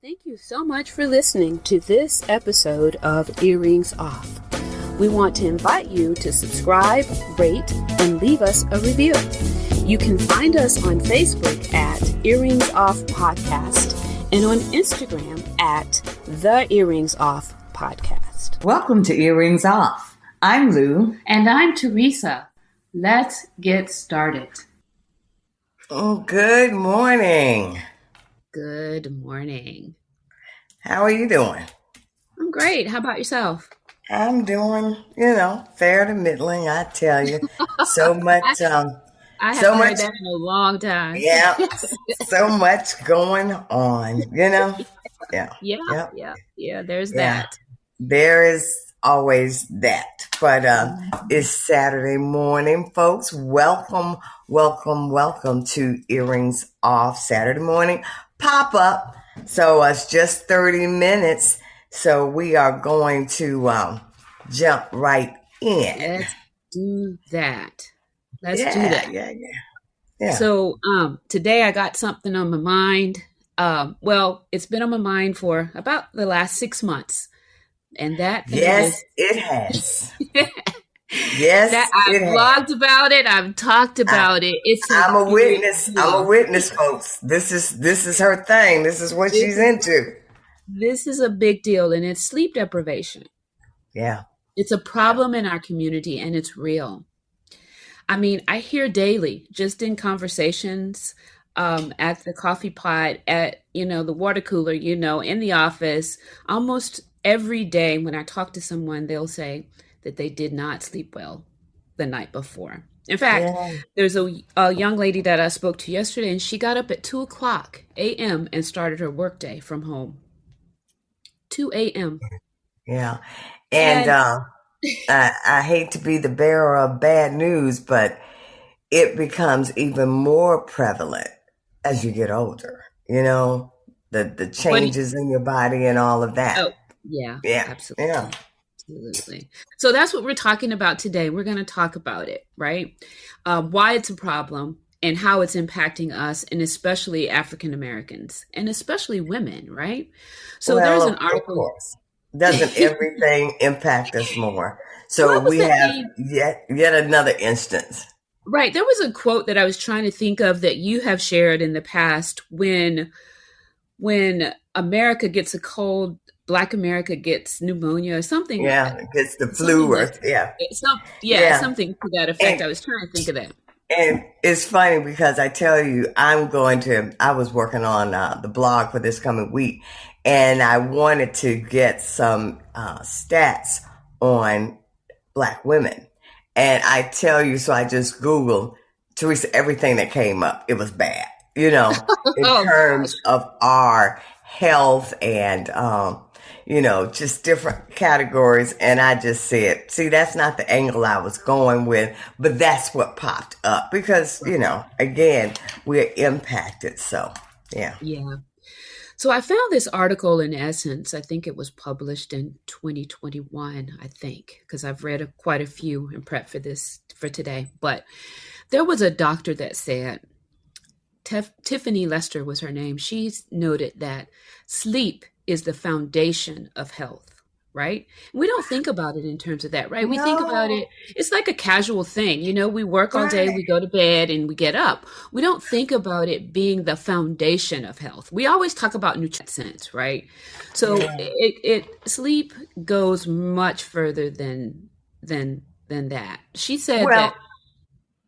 Thank you so much for listening to this episode of Earrings Off. We want to invite you to subscribe, rate, and leave us a review. You can find us on Facebook at Earrings Off Podcast and on Instagram at The Earrings Off Podcast. Welcome to Earrings Off. I'm Lou. And I'm Teresa. Let's get started. Oh, good morning. Good morning. How are you doing? I'm great. How about yourself? I'm doing, fair to middling, I tell you. So much, I haven't heard that in a long time. Yeah, so much going on, Yeah. Yeah, there's that. There is always that. But it's Saturday morning, folks. Welcome to Earrings Off Saturday morning pop-up. So it's just 30 minutes. So we are going to jump right in. Let's do that. Yeah. So today I got something on my mind. It's been on my mind for about the last 6 months. And that it has. Yes, I've blogged about it. I've talked about it. I'm a witness. I'm a witness, folks. This is her thing. This is what she's into. This is a big deal, and it's sleep deprivation. Yeah, it's a problem in our community, and it's real. I mean, I hear daily, just in conversations, at the coffee pot, at the water cooler, in the office, almost every day when I talk to someone, they'll say that they did not sleep well the night before. In fact, there's a young lady that I spoke to yesterday, and she got up at 2:00 a.m. and started her workday from home. 2 a.m. Yeah. And I hate to be the bearer of bad news, but it becomes even more prevalent as you get older, the changes in your body and all of that. Oh, yeah, absolutely. Yeah. Absolutely. So that's what we're talking about today. We're going to talk about it, right? Why it's a problem and how it's impacting us, and especially African Americans, and especially women, right? So there's an article. Of course. Doesn't everything impact us more? So we have yet another instance. Right. There was a quote that I was trying to think of that you have shared in the past when America gets a cold, Black America gets pneumonia or something. Yeah, it gets the flu. Something to that effect. I was trying to think of that. And it's funny because I tell you, I was working on the blog for this coming week, and I wanted to get some stats on Black women. And I tell you, so I just Googled, Teresa, everything that came up, it was bad, in terms of our health and, just different categories. And I just said, see, that's not the angle I was going with, but that's what popped up because, again, we're impacted. So, yeah. Yeah. So I found this article in Essence. I think it was published in 2021, because I've read quite a few in prep for today. But there was a doctor that said, Tiffany Lester was her name. She's noted that sleep is the foundation of health, right? We don't think about it in terms of that, right? We think about it, it's like a casual thing. We work all day, we go to bed and we get up. We don't think about it being the foundation of health. We always talk about nutrition, right? So sleep goes much further than that. She said that.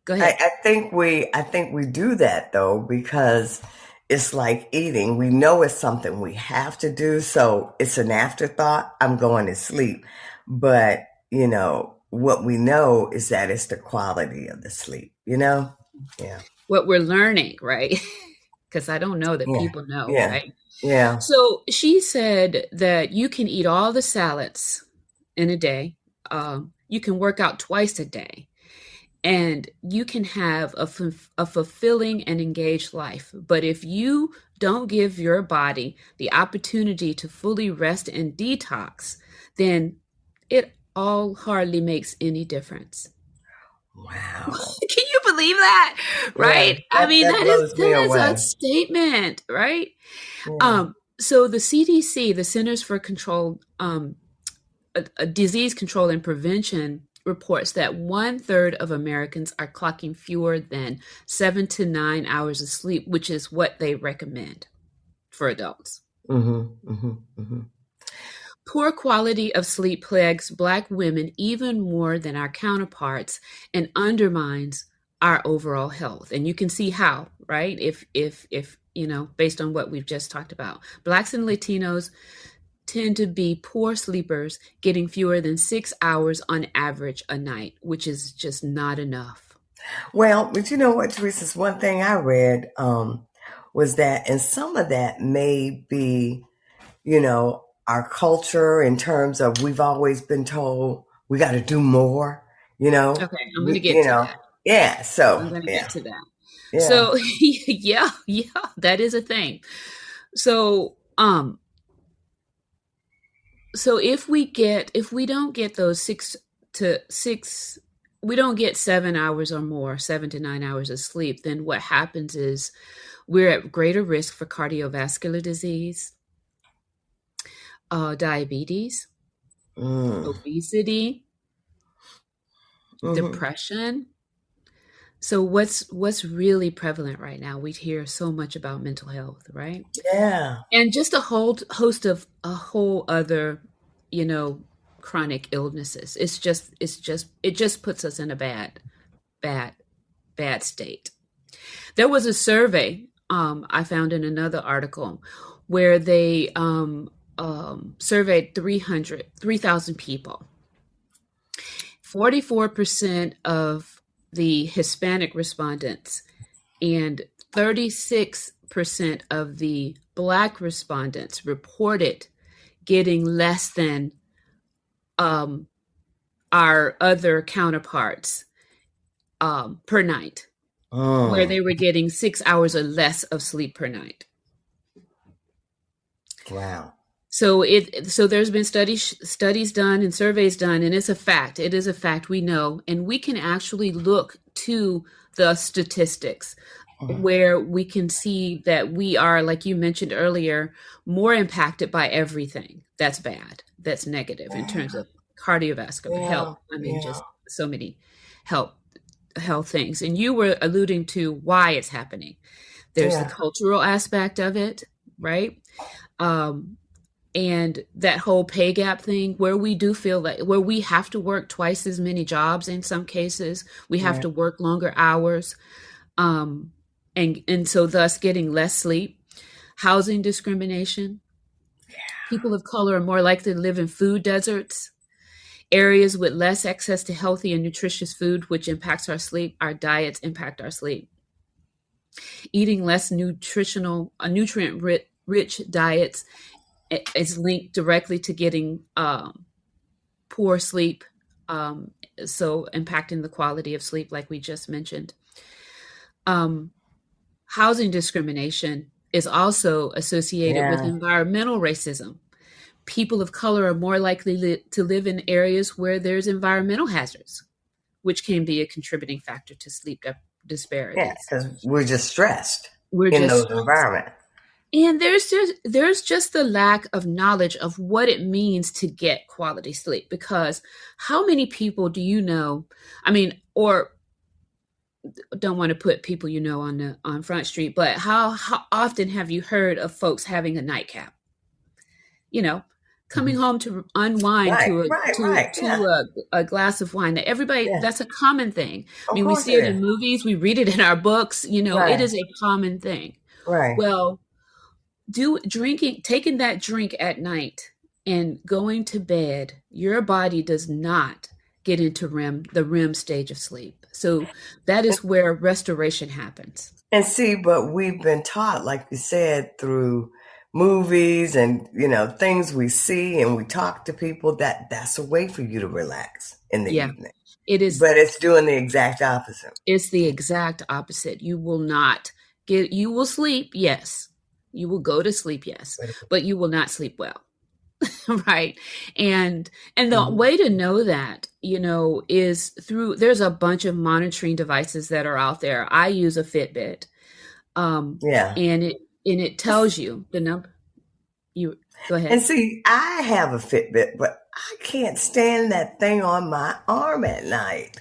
Go ahead. I think we do that though, because it's like eating. We know it's something we have to do. So it's an afterthought. I'm going to sleep. But, what we know is that it's the quality of the sleep, Yeah. What we're learning, right? Because I don't know that people know, right? Yeah. So she said that you can eat all the salads in a day. You can work out twice a day. And you can have a fulfilling and engaged life. But if you don't give your body the opportunity to fully rest and detox, then it all hardly makes any difference. Wow. Can you believe that? Right? Yeah, that is a statement, right? Yeah. So the CDC, the Centers for Disease Control and Prevention, reports that 1/3 of Americans are clocking fewer than 7 to 9 hours of sleep, which is what they recommend for adults. Mm-hmm, mm-hmm, mm-hmm. Poor quality of sleep plagues Black women even more than our counterparts and undermines our overall health. And you can see how, right? If based on what we've just talked about, Blacks and Latinos tend to be poor sleepers, getting fewer than 6 hours on average a night, which is just not enough. Well, but you know what, Teresa's one thing I read was that, and some of that may be, our culture in terms of we've always been told we got to do more, Okay, I'm going to we, get to that. yeah. So I'm going to yeah, get to that. yeah. So yeah, yeah, that is a thing. So so if we don't get those 6 to 6, we don't get 7 hours or more, 7 to 9 hours of sleep, then what happens is we're at greater risk for cardiovascular disease, diabetes, Mm. obesity, Hmm. depression. So what's really prevalent right now? We hear so much about mental health, right? Yeah. And just a whole host of a whole other, you know, chronic illnesses. It just puts us in a bad, bad state. There was a survey I found in another article where they surveyed 3,000 people. 44% of the Hispanic respondents and 36% of the Black respondents reported getting less than um, our other counterparts per night, where Mm. they were getting 6 hours or less of sleep per night. Wow. So there's been studies done and surveys done, and it's a fact. It is a fact, we know, and we can actually look to the statistics Mhm. where we can see that we are, like you mentioned earlier, more impacted by everything that's bad, that's negative in terms Yeah. of cardiovascular Yeah. health. I mean, Yeah. just so many health health things. And you were alluding to why it's happening. There's the Yeah. cultural aspect of it, right? Um, and that whole pay gap thing where we do feel like where we have to work twice as many jobs in some cases, we have Right. to work longer hours, um, and so thus getting less sleep. Housing discrimination, people of color are more likely to live in food deserts, areas with less access to healthy and nutritious food, which impacts our sleep. Our diets impact our sleep. Eating less nutrient rich diets is linked directly to getting poor sleep, um, so impacting the quality of sleep, like we just mentioned. Um, Housing discrimination is also associated with Yeah. environmental racism. People of color are more likely to live in areas where there's environmental hazards, which can be a contributing factor to sleep Yeah. disparities. Because we're just stressed We're in just those stressed. environments. And there's just the lack of knowledge of what it means to get quality sleep, because how many people do you know, I mean, or don't want to put people on Front Street, but how often have you heard of folks having a nightcap? You know, coming Mhm. home to unwind Right. to a Right. to Right. Yeah. to a glass of wine. That everybody, Yeah. that's a common thing. I Of mean, we course see it it in is. movies, we read it in our books. It Right. is a common thing. Right. Well, taking that drink at night and going to bed, your body does not get into the REM stage of sleep. So that is where restoration happens. And see, but we've been taught, like you said, through movies and things we see, and we talk to people that that's a way for you to relax in the Yeah, evening. it is. But it's doing the exact opposite. It's the exact opposite. You will not you will sleep, yes. You will go to sleep, yes, but you will not sleep well. Right. And the Mhm. way to know that, is through, there's a bunch of monitoring devices that are out there. I use a Fitbit. Um Yeah. and it tells you the number. You go And ahead. see, I have a Fitbit, but I can't stand that thing on my arm at night.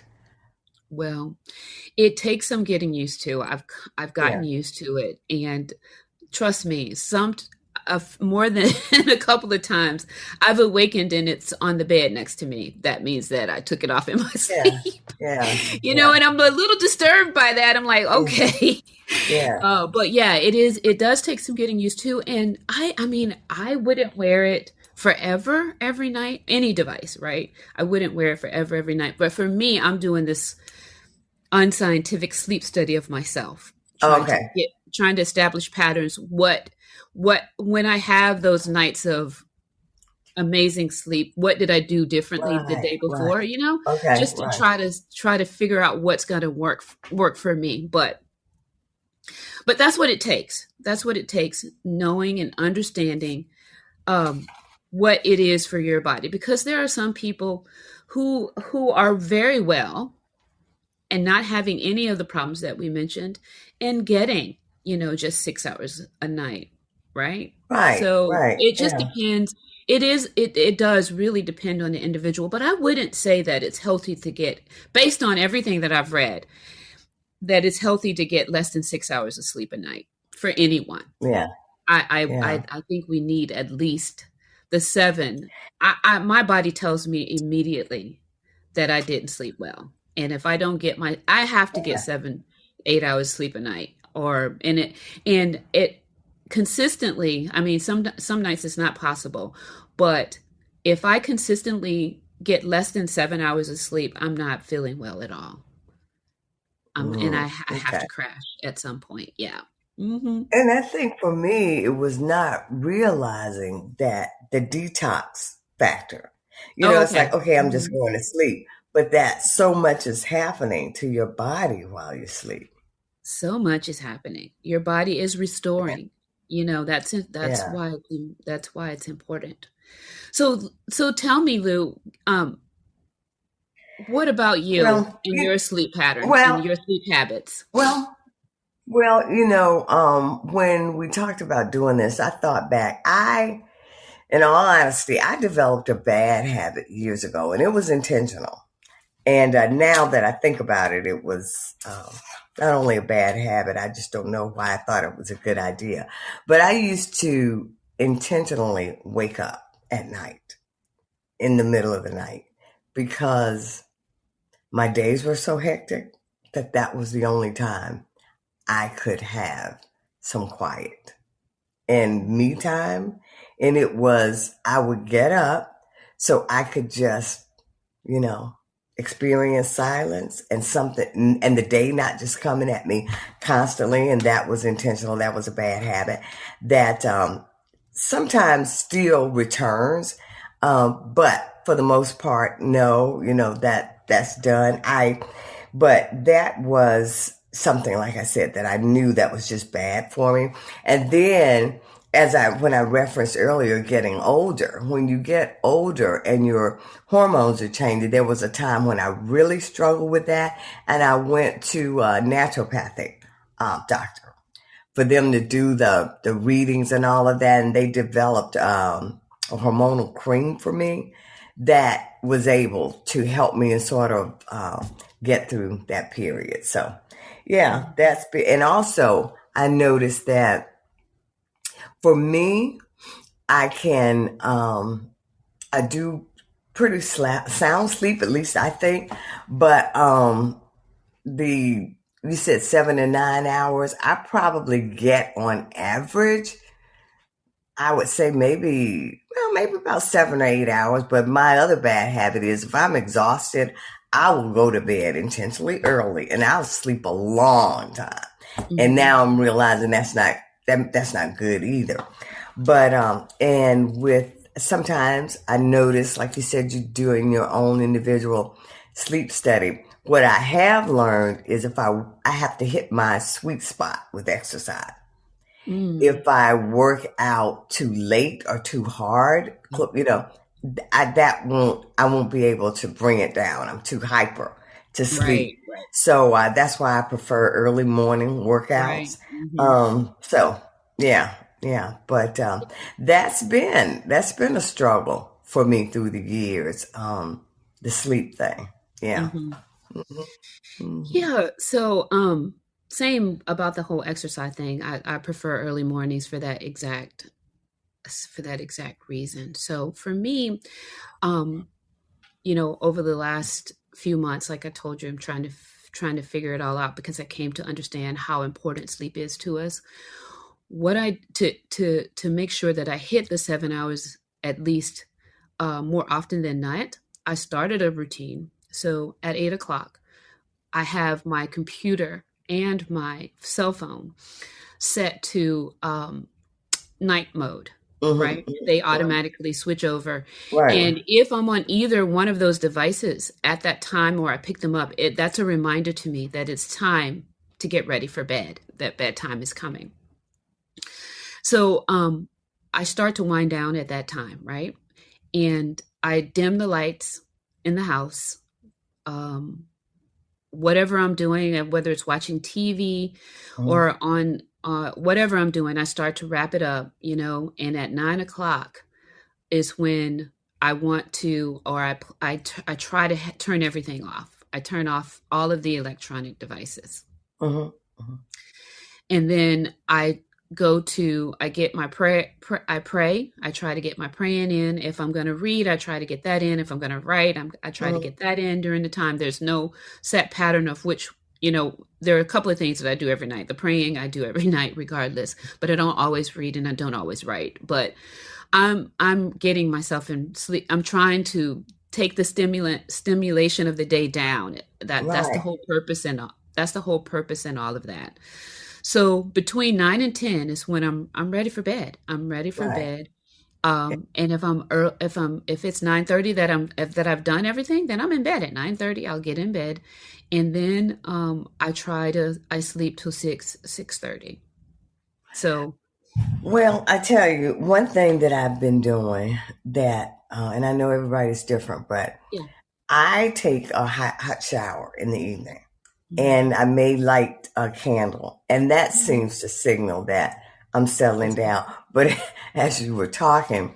Well, it takes some getting used to. I've Yeah. gotten used to it, and trust me, more than a couple of times I've awakened and it's on the bed next to me. That means that I took it off in my Yeah. sleep. Yeah. You know, Yeah. and I'm a little disturbed by that. I'm like, Yeah. okay. Yeah. But yeah, it does take some getting used to. And I mean, I wouldn't wear it forever every night, any device, right? I wouldn't wear it forever every night. But for me, I'm doing this unscientific sleep study of myself, Okay. trying to establish patterns. What when I have those nights of amazing sleep, what did I do differently the Right. day Right. before, Okay. just to Right. try to figure out what's going to work for me. But that's what it takes. That's what it takes, knowing and understanding um what it is for your body, because there are some people who are very well and not having any of the problems that we mentioned and getting, just 6 hours a night, right? Right. So Right. it just Yeah. depends. It does really depend on the individual, but I wouldn't say that it's healthy to get, based on everything that I've read, that it's healthy to get less than 6 hours of sleep a night for anyone. Yeah. Yeah. I think we need at least the seven. My body tells me immediately that I didn't sleep well. And if I don't get I have to get Yeah. 7, 8 hours sleep a night, and it consistently. I mean, some nights it's not possible, but if I consistently get less than 7 hours of sleep, I'm not feeling well at all. And Mm, I have okay. to crash at some point. Yeah. Hmm. And I think for me, it was not realizing that the detox factor. Oh, It's like, okay. okay, I'm just Hmm. going to sleep, but that so much is happening to your body while you sleep. So much is happening. Your body is restoring. That's Yeah. why it's important. So tell me, Lou, what about you Well, and your sleep pattern and well, your sleep habits? well, when we talked about doing this, I thought back. In all honesty, I developed a bad habit years ago, and it was intentional. And now that I think about it, it was not only a bad habit, I just don't know why I thought it was a good idea. But I used to intentionally wake up at night, in the middle of the night, because my days were so hectic that that was the only time I could have some quiet and me time. And it was, I would get up so I could just, you know, experience silence and something, and the day not just coming at me constantly. And that was intentional. That was a bad habit that sometimes still returns. But for the most part, no, that's done. But that was something, like I said, that I knew that was just bad for me. And then, when I referenced earlier, getting older, when you get older and your hormones are changing, there was a time when I really struggled with that. And I went to a naturopathic doctor for them to do the readings and all of that. And they developed a hormonal cream for me that was able to help me and sort of get through that period. So, yeah, and also I noticed that for me, I can, I do pretty sound sleep, at least I think, but the you said 7 to 9 hours. I probably get on average, I would say maybe about 7 or 8 hours. But my other bad habit is if I'm exhausted, I will go to bed intentionally early and I'll sleep a long time. And Hmm. now I'm realizing that's not good either. But and with sometimes I notice, like you said, you're doing your own individual sleep study. What I have learned is if I have to hit my sweet spot with exercise. Mm. If I work out too late or too hard, I won't be able to bring it down. I'm too hyper to Right, sleep. right, So that's why I prefer early morning right. workouts. Hmm. So yeah. yeah. But that's been a struggle for me through the years. The sleep thing. Yeah. Hmm. Hmm. Hmm. Yeah. So, same about the whole exercise thing. I prefer early mornings for that exact reason. So for me, um, over the last few months, like I told you, I'm trying to figure it all out because I came to understand how important sleep is to us. What I to make sure that I hit the 7 hours at least, more often than not, I started a routine. So at 8 o'clock, I have my computer and my cell phone set to night mode, Hmm. right? They Right. automatically switch over. Right. And if I'm on either one of those devices at that time or I pick them up, that's a reminder to me that it's time to get ready for bed, that bedtime is coming. So I start to wind down at that time, right? And I dim the lights in the house. Um, Whatever I'm doing, and whether it's watching TV Mhm. or on whatever I'm doing, I start to wrap it up, and at 9 o'clock is when I want to, or I try to turn everything off. I turn off all of the electronic devices. Mhm. Mhm. And then I get my I pray. I try to get my praying in. If I'm going to read, I try to get that in. If I'm going to write, I try to Mhm. get that in during the time. There's no set pattern of which, there are a couple of things that I do every night. The praying I do every night regardless, but I don't always read and I don't always write. But I'm getting myself in sleep. I'm trying to take the stimulation of the day down. That's the Right. whole purpose, and that's the whole purpose in all of that. So between 9 and 10 is when I'm ready for bed. I'm ready for Right. bed. And if it's 9:30 that I've done everything, then I'm in bed at 9:30. I'll get in bed, and then I sleep till 6:30. So Well, I tell you, one thing that I've been doing that, and I know everybody's different, but yeah. I take a hot shower in the evening Mhm. and I may light a candle, and that Mhm. seems to signal that I'm settling That's down. But as you were talking,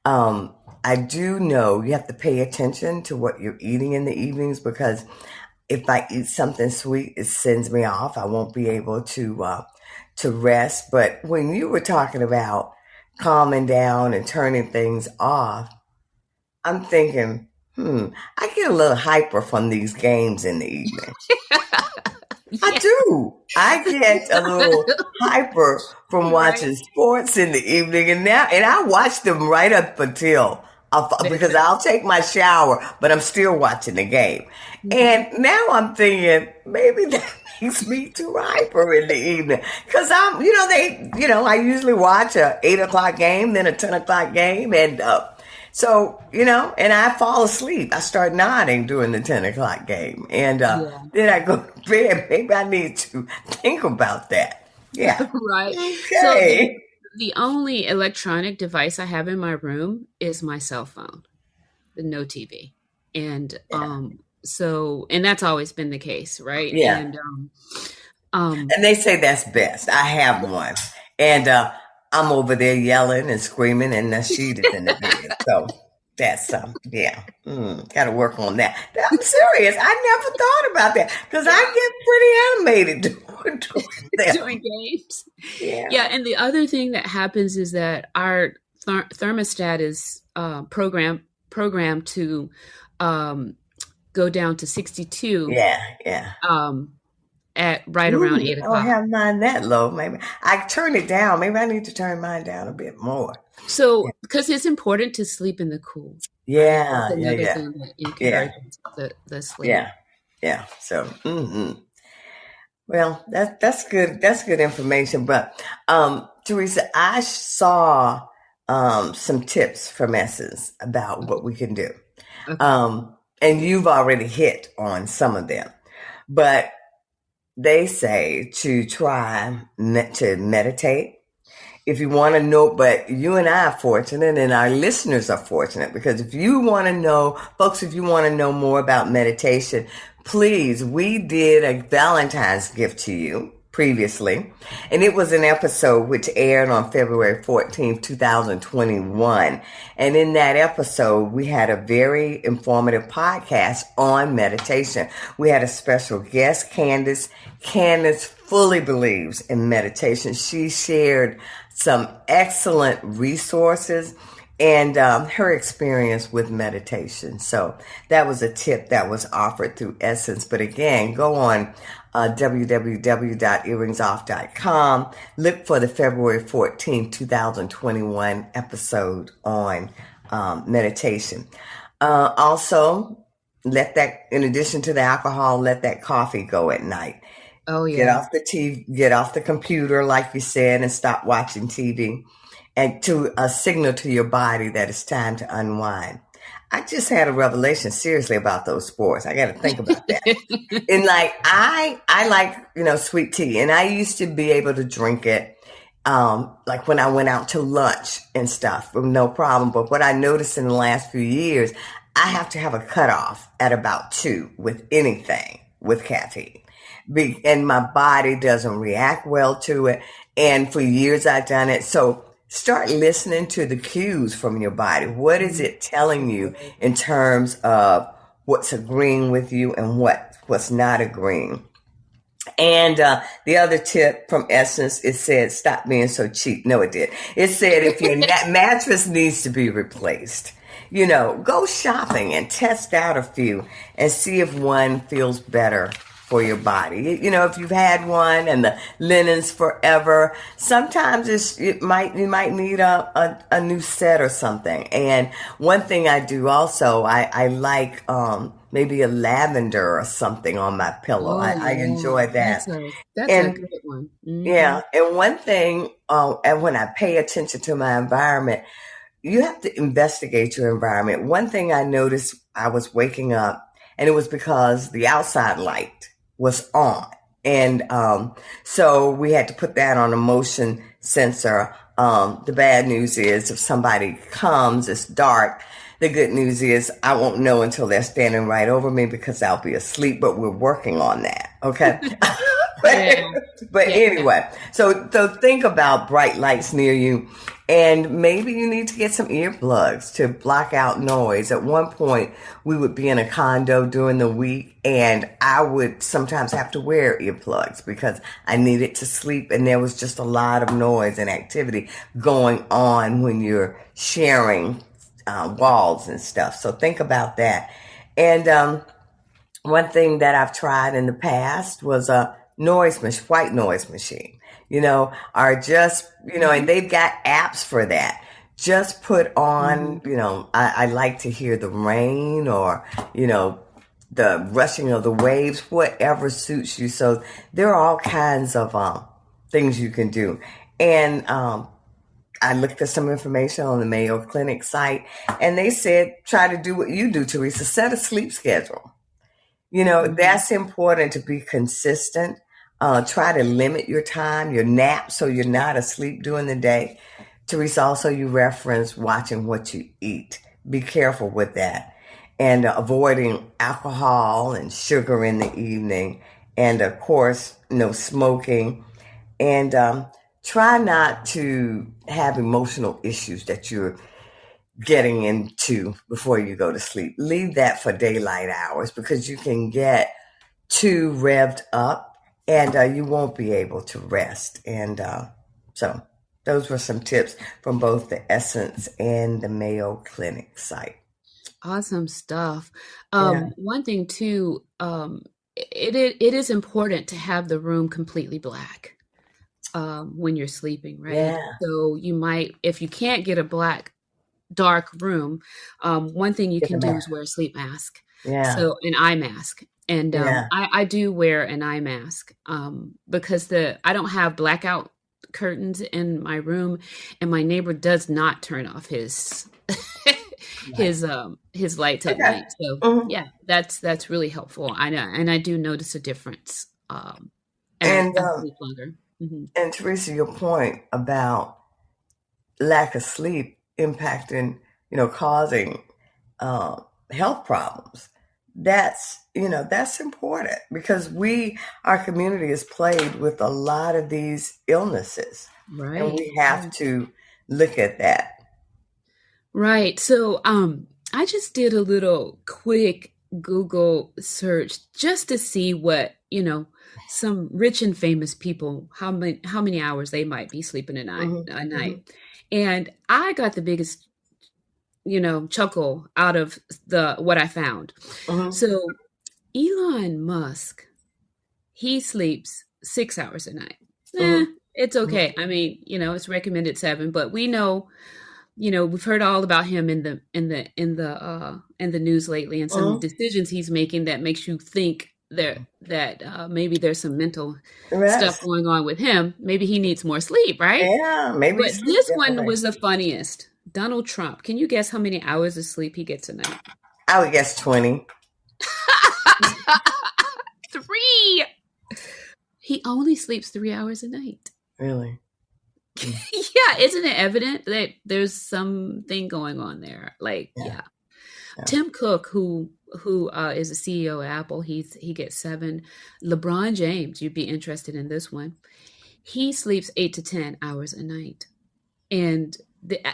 um, I do know you have to pay attention to what you're eating in the evenings because if I eat something sweet, it sends me off. I won't be able to rest. But when you were talking about calming down and turning things off, I'm thinking, I get a little hyper from these games in the evening. I yeah. do. I get a little hyper from Right. watching sports in the evening, and I watch them right up until because Bedtime. I'll take my shower, but I'm still watching the game. Mhm. And now I'm thinking maybe that makes me too hyper in the evening because I usually watch a 8 o'clock game, then a 10 o'clock game, and and I fall asleep. I start nodding during the 10 o'clock game, and Yeah. then I go to bed. Maybe I need to think about that. Yeah. Right. So Okay. the only electronic device I have in my room is my cell phone, no TV. And Yeah. and that's always been the case, right? Yeah. And um And they say that's best. I have one, and I'm over there yelling and screaming, and the sheet is in the bed. So that's yeah. Got to work on that. I'm serious. I never thought about that because yeah, I get pretty animated doing doing them. games. Yeah. Yeah, and the other thing that happens is that our thermostat is programmed to um go down to 62 Yeah. Yeah. um at right around Ooh, eight I don't o'clock. have mine that low. Maybe I turn it down. Maybe I need to turn mine down a bit more. So, because it's important to sleep in the cool, right? That's Yeah, yeah, another yeah, thing that yeah, encourages the sleep. yeah, yeah. So, well, that's good. That's good information. But, Teresa, I saw some tips from Essence about what we can do, Okay. and you've already hit on some of them. But they say to try to meditate if you want to know, but you and I are fortunate and our listeners are fortunate because if you want to know, folks, if you want to know more about meditation, please, we did a Valentine's gift to you previously. And it was an episode which aired on February 14th, 2021. And in that episode, we had a very informative podcast on meditation. We had a special guest, Candace. Candace fully believes in meditation. She shared some excellent resources and her experience with meditation. So that was a tip that was offered through Essence. But again, go on www.earringsoff.com. Look for the February 14th, 2021 episode on meditation. Also, let that, in addition to the alcohol, let that coffee go at night. Oh Get yeah. off the TV, get off the computer, like you said, and stop watching TV, and to a signal to your body that it's time to unwind. I just had a revelation seriously about those sports. I got to think about that. And like I like, sweet tea, and I used to be able to drink it like when I went out to lunch and stuff, no problem. But what I noticed in the last few years, I have to have a cutoff at about 2 with anything with caffeine. And my body doesn't react well to it. And for years I've done it. So start listening to the cues from your body. What is it telling you in terms of what's agreeing with you and what's not agreeing? And the other tip from Essence, it said, stop being so cheap. No, it did. It said, if your mattress needs to be replaced, go shopping and test out a few and see if one feels better for your body. If you've had one and the linen's forever, sometimes you might need a new set or something. And one thing I do also, I like maybe a lavender or something on my pillow. Oh I yeah. enjoy that. That's a And good one. Hmm. yeah, and one thing, and when I pay attention to my environment, you have to investigate your environment. One thing I noticed, I was waking up, and it was because the outside light was on. And so we had to put that on a motion sensor. The bad news is if somebody comes, it's dark. The good news is I won't know until they're standing right over me because I'll be asleep, but we're working on that. Okay. but, Yeah. but Yeah. anyway, so think about bright lights near you. And maybe you need to get some earplugs to block out noise. At one point, we would be in a condo during the week, and I would sometimes have to wear earplugs because I needed to sleep, and there was just a lot of noise and activity going on when you're sharing walls and stuff. So think about that. And one thing that I've tried in the past was a white noise machine. Are just, and they've got apps for that. Just put on, I like to hear the rain or, the rushing of the waves, whatever suits you. So there are all kinds of things you can do. And I looked at some information on the Mayo Clinic site, and they said, try to do what you do, Teresa, set a sleep schedule. That's important to be consistent. Try to limit your time, your nap, so you're not asleep during the day. Teresa, also you referenced watching what you eat. Be careful with that. And avoiding alcohol and sugar in the evening. And of course, no smoking. And try not to have emotional issues that you're getting into before you go to sleep. Leave that for daylight hours because you can get too revved up and you won't be able to rest. And so those were some tips from both the Essence and the Mayo Clinic site. Awesome stuff. Yeah. One thing too, it is important to have the room completely black when you're sleeping, right? Yeah. So you might, if you can't get a dark room, one thing you Get can the do mask. is wear a sleep mask. Yeah. So an eye mask. And Yeah. I do wear an eye mask because I don't have blackout curtains in my room, and my neighbor does not turn off his his lights at Okay. night. So Mhm. yeah, that's really helpful. I know, and I do notice a difference as And I sleep longer. Hmm. and Teresa, your point about lack of sleep impacting, causing health problems. that's important because our community is plagued with a lot of these illnesses, and Right. we have to look at that. Right. So, I just did a little quick Google search just to see what, some rich and famous people, how many hours they might be sleeping a night, Hmm. a Hmm. night. And I got the biggest, chuckle out of the what I found. Hmm. So, Elon Musk, he sleeps 6 hours a night. Eh, Hmm. it's okay. I mean, it's recommended 7, but we know, we've heard all about him in the news lately, and some Hmm. decisions he's making that makes you think that maybe there's some mental stuff Yes. going on with him. Maybe he needs more sleep, right? Yeah, maybe But sleep this one deprivation. was the funniest. Donald Trump. Can you guess how many hours of sleep he gets a night? I would guess 20. 3. He only sleeps 3 hours a night. Really? Mm. Yeah, isn't it evident that there's something going on there? Like, Yeah. yeah. Yeah. Tim Cook, who is the CEO of Apple, he gets 7. LeBron James, you'd be interested in this one. He sleeps 8 to 10 hours a night, and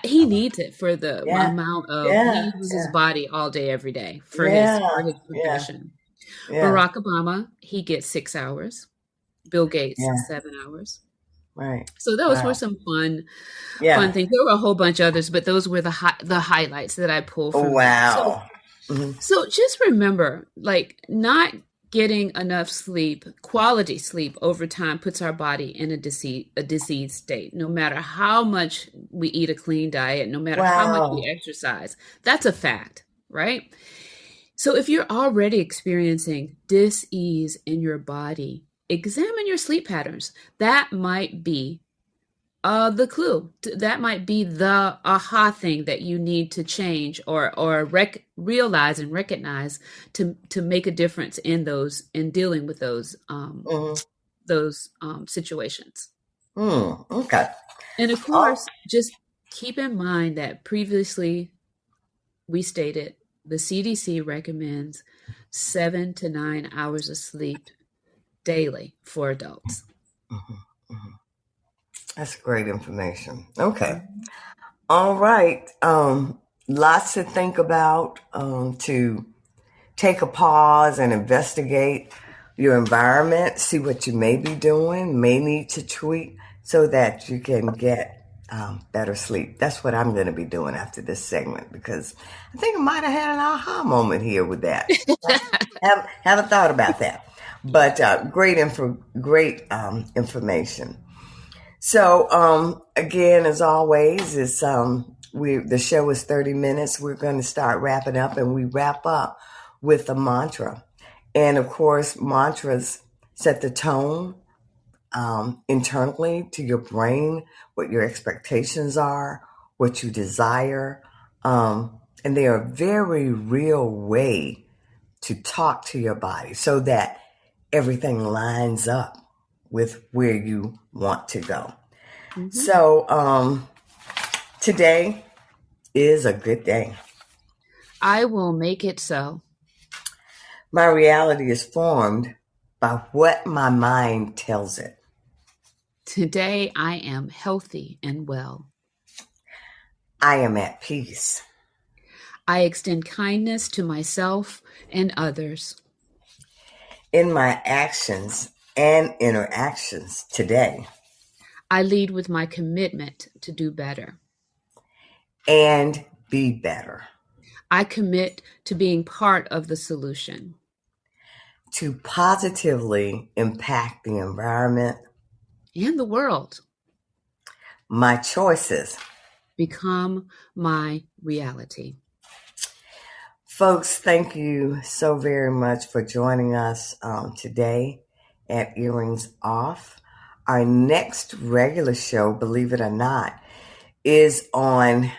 he needs it for the Yeah. amount of Yeah. he uses his Yeah. body all day, every day for his Yeah. for his Yeah. profession. Yeah. Barack Obama, he gets 6 hours. Bill Gates, Yeah. 7 hours. Right. So those were Wow. some fun Yeah. things. There were a whole bunch of others, but those were the highlights that I pulled Oh, from that. So wow. Hmm. so just remember, like, not getting enough sleep, quality sleep over time puts our body in a diseased state. No matter how much we eat a clean diet, no matter how much we Wow. exercise, that's a fact, right? So if you're already experiencing dis-ease in your body, examine your sleep patterns. That might be the clue. That might be the aha thing that you need to change or realize and recognize to make a difference in dealing with Hmm. those situations. Okay. And of Oh. course, just keep in mind that previously we stated the CDC recommends 7 to 9 hours of sleep daily for adults. Mhm. Mhm. That's great information. Okay. Mhm. All right. Lots to think about, to take a pause and investigate your environment, see what you may be doing, may need to tweak so that you can get better sleep. That's what I'm going to be doing after this segment because I think I might have had an aha moment here with that. Haven't thought about that, but great information. So again, as always, it's the show is 30 minutes. We're going to start wrapping up, and we wrap up with a mantra. And of course, mantras set the tone internally to your brain, what your expectations are, what you desire. And they are a very real way to talk to your body so that everything lines up with where you want to go. Mhm. So today is a good day. I will make it so. My reality is formed by what my mind tells it. Today I am healthy and well. I am at peace. I extend kindness to myself and others. In my actions and interactions today, I lead with my commitment to do better. and be better, I commit to being part of the solution. to positively impact the environment. And the world My choices. become my reality. Folks, thank you so very much for joining us today at Earrings Off. Our next regular show, believe it or not, is on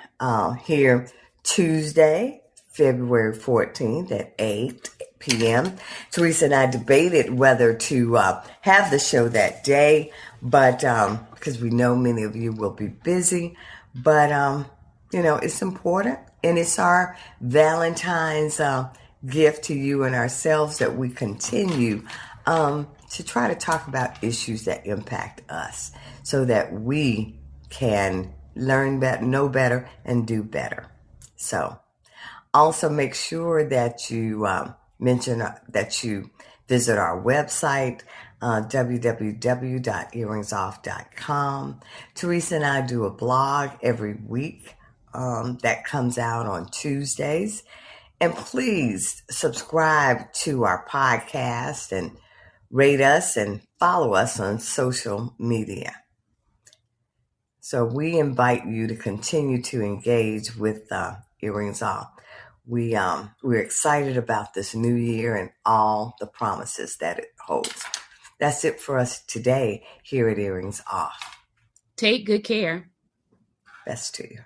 here Tuesday, February 14th at 8 p.m. Teresa and I debated whether to have the show that day, but because we know many of you will be busy, but it's important, and it's our Valentine's gift to you and ourselves that we continue to try to talk about issues that impact us so that we can learn better, know better, and do better. So also make sure that you mention that you visit our website, www.earringsoff.com. Teresa and I do a blog every week that comes out on Tuesdays. And please subscribe to our podcast and rate us and follow us on social media. So we invite you to continue to engage with Earrings Off. We're excited about this new year and all the promises that it holds. That's it for us today here at Earrings Off. Take good care. Best to you.